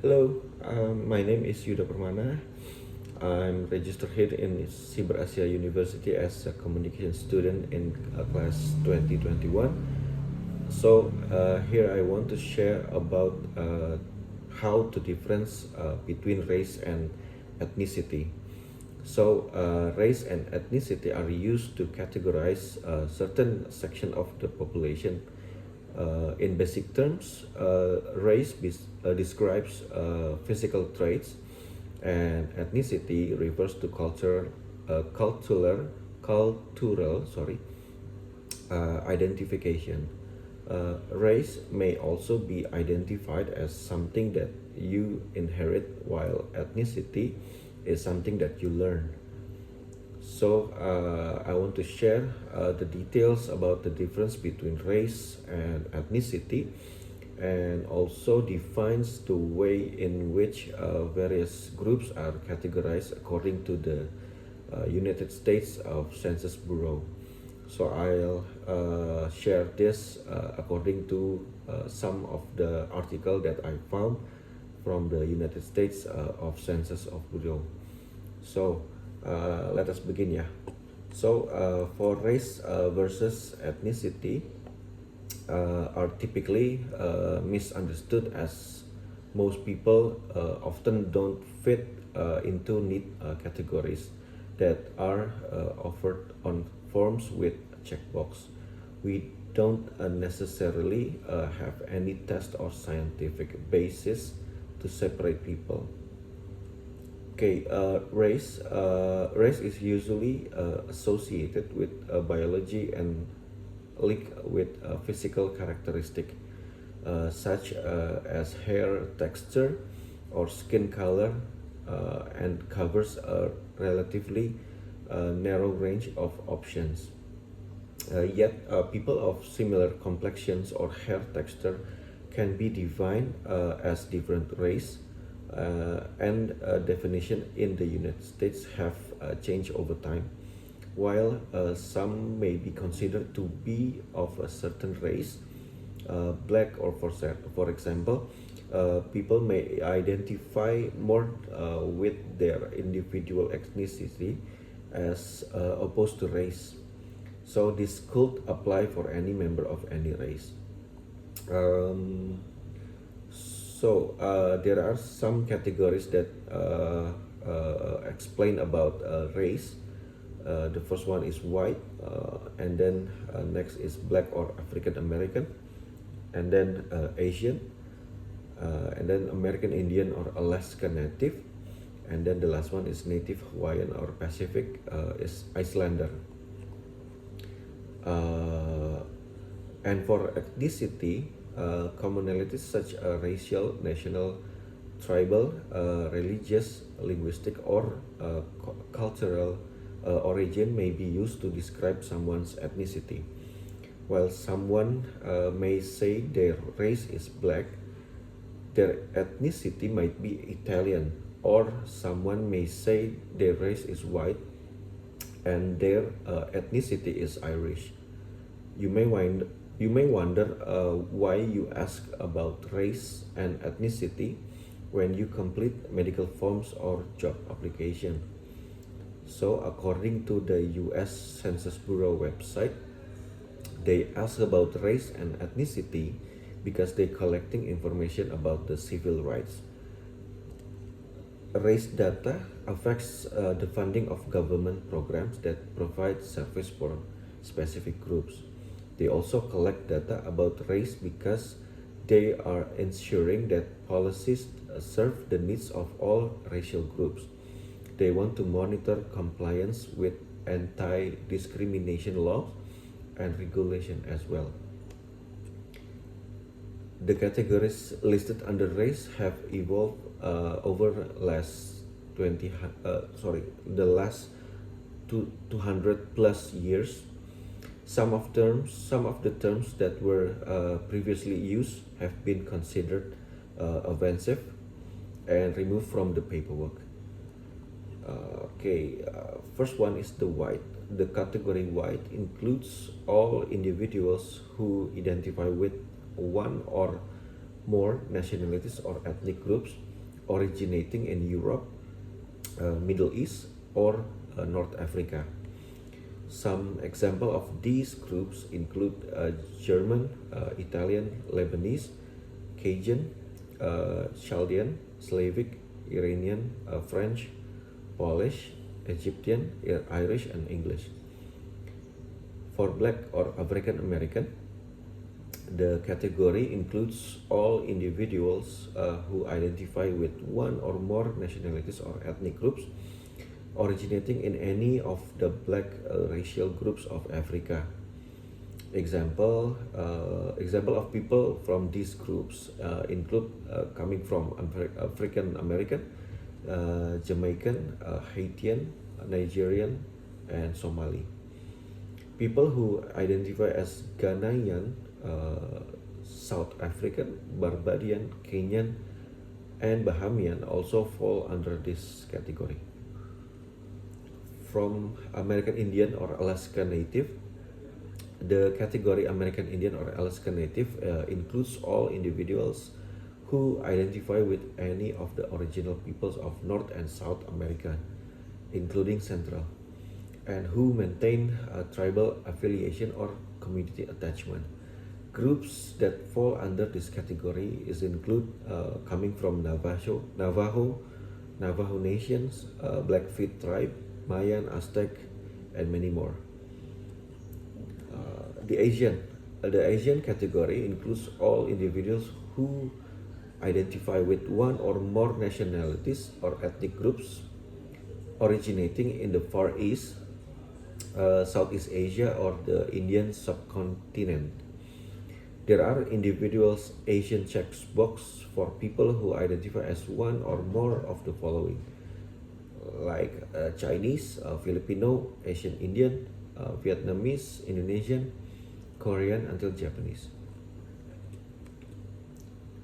Hello, my name is Yudha Permana. I'm registered here in Siber University as a communication student in class 2021. Here I want to share about how to difference between race and ethnicity. Race and ethnicity are used to categorize a certain section of the population. In basic terms, describes physical traits, and ethnicity refers to cultural identification. Race may also be identified as something that you inherit, while ethnicity is something that you learn. I want to share the details about the difference between race and ethnicity, and also defines the way in which various groups are categorized according to the United States of Census Bureau. I'll share this according to some of the article that I found from the United States of Census of Bureau. Let us begin, yeah. For race versus ethnicity are typically misunderstood, as most people often don't fit into neat categories that are offered on forms with a checkbox. We don't necessarily have any test or scientific basis to separate people. Race is usually associated with biology and linked with physical characteristic such as hair texture or skin color, and covers a relatively narrow range of options. Yet, people of similar complexions or hair texture can be defined as different race, and definition in the United States have changed over time. While some may be considered to be of a certain race, black or for example, people may identify more with their individual ethnicity as opposed to race. So this could apply for any member of any race. Um, there are some categories that explain about race. The first one is white, and then next is black or African American, and then Asian, and then American Indian or Alaska Native, and then the last one is Native Hawaiian or Pacific is Islander. And for ethnicity, commonalities such as racial, national, tribal, religious, linguistic, or cultural origin may be used to describe someone's ethnicity. While someone may say their race is black, their ethnicity might be Italian, or someone may say their race is white and their ethnicity is Irish. You may wonder why you ask about race and ethnicity when you complete medical forms or job application. So, according to the US Census Bureau website, they ask about race and ethnicity because they're collecting information about the civil rights. Race data affects the funding of government programs that provide service for specific groups. They also collect data about race because they are ensuring that policies serve the needs of all racial groups. They want to monitor compliance with anti-discrimination laws and regulation as well. The categories listed under race have evolved over the last 200 plus years. Some of the terms that were previously used have been considered offensive and removed from the paperwork. First one is the white. The category white includes all individuals who identify with one or more nationalities or ethnic groups originating in Europe, Middle East, or North Africa. Some example of these groups include German, Italian, Lebanese, Cajun, Chaldean, Slavic, Iranian, French, Polish, Egyptian, Irish, and English. For Black or African American, the category includes all individuals who identify with one or more nationalities or ethnic groups originating in any of the black racial groups of Africa. Example of people from these groups include coming from African American, Jamaican, Haitian, Nigerian, and Somali. People who identify as Ghanaian, South African, Barbadian, Kenyan, and Bahamian also fall under this category. From American Indian or Alaska Native, the category American Indian or Alaska Native includes all individuals who identify with any of the original peoples of North and South America, including Central, and who maintain tribal affiliation or community attachment. Groups that fall under this category is include coming from Navajo nations, Blackfeet tribe, Mayan, Aztec, and many more. The Asian category includes all individuals who identify with one or more nationalities or ethnic groups originating in the Far East, Southeast Asia, or the Indian subcontinent. There are individuals Asian checkbox for people who identify as one or more of the following, like Chinese, Filipino, Asian Indian, Vietnamese, Indonesian, Korean, until Japanese.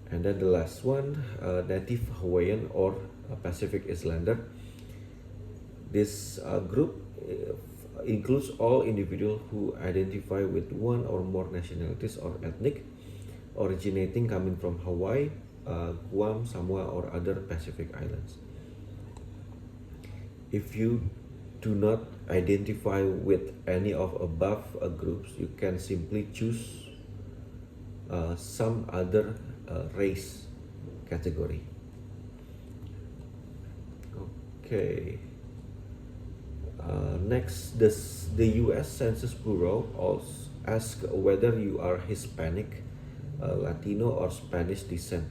And then the last one, Native Hawaiian or Pacific Islander. This group includes all individuals who identify with one or more nationalities or ethnic originating coming from Hawaii, Guam, Samoa, or other Pacific islands. If you do not identify with any of above groups, you can simply choose some other race category. Okay. Next, the U.S. Census Bureau also asks whether you are Hispanic, Latino, or Spanish descent.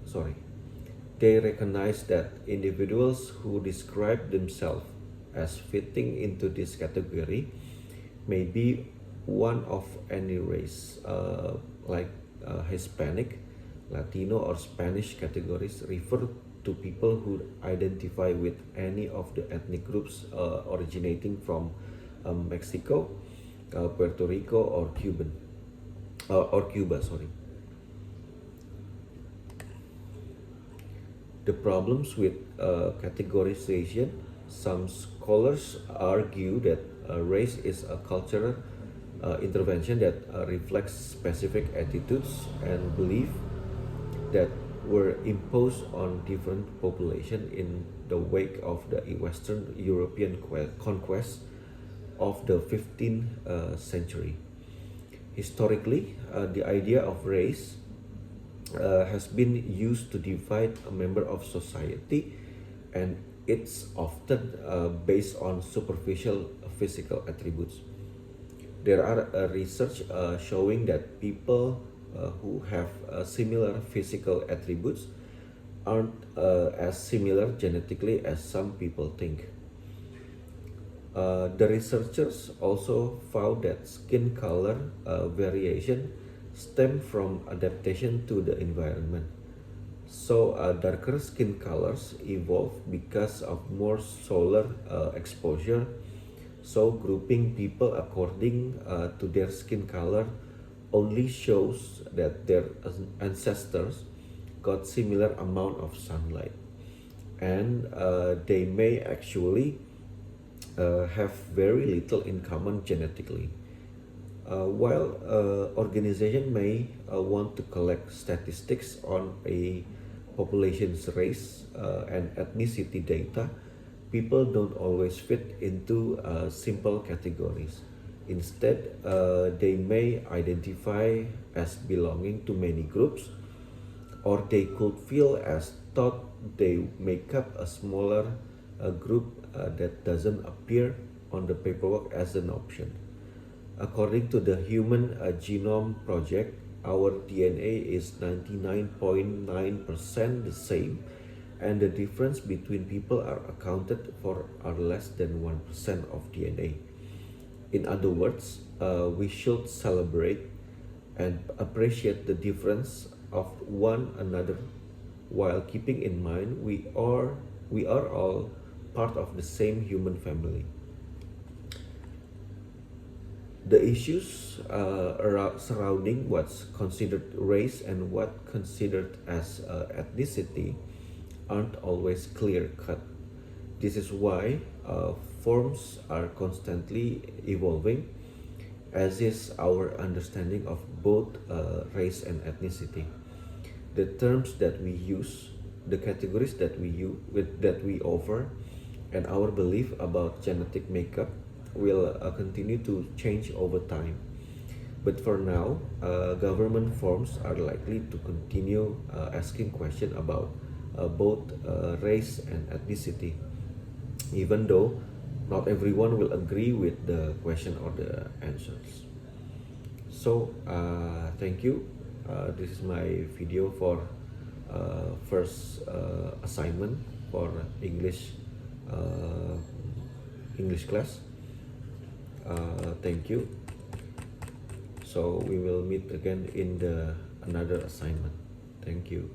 Sorry. They recognize that individuals who describe themselves as fitting into this category may be one of any race, like Hispanic, Latino, or Spanish categories refer to people who identify with any of the ethnic groups originating from Mexico, Puerto Rico, or Cuba. Sorry. The problems with categorization. Some scholars argue that race is a cultural intervention that reflects specific attitudes and beliefs that were imposed on different populations in the wake of the Western European conquest of the 15th century. Historically, the idea of race has been used to divide a member of society, and it's often based on superficial physical attributes. There are research showing that people who have similar physical attributes aren't as similar genetically as some people think. The researchers also found that skin color variation stem from adaptation to the environment. So darker skin colors evolve because of more solar exposure. So grouping people according to their skin color only shows that their ancestors got similar amount of sunlight, and they may actually have very little in common genetically. While organization may want to collect statistics on a population's race and ethnicity data, people don't always fit into simple categories. Instead, they may identify as belonging to many groups, or they could feel as thought they make up a smaller group that doesn't appear on the paperwork as an option. According to the Human Genome Project, our DNA is 99.9% the same, and the difference between people are accounted for are less than 1% of DNA. In other words, we should celebrate and appreciate the difference of one another while keeping in mind we are all part of the same human family. The issues surrounding what's considered race and what considered as ethnicity aren't always clear cut. This is why forms are constantly evolving, as is our understanding of both race and ethnicity. The terms that we use, the categories that we offer, and our belief about genetic makeup will continue to change over time. But for now, government forms are likely to continue asking questions about both race and ethnicity, even though not everyone will agree with the question or the answers. So, thank you. This is my video for first assignment for uh, English class. Thank you. So we will meet again in the another assignment. Thank you.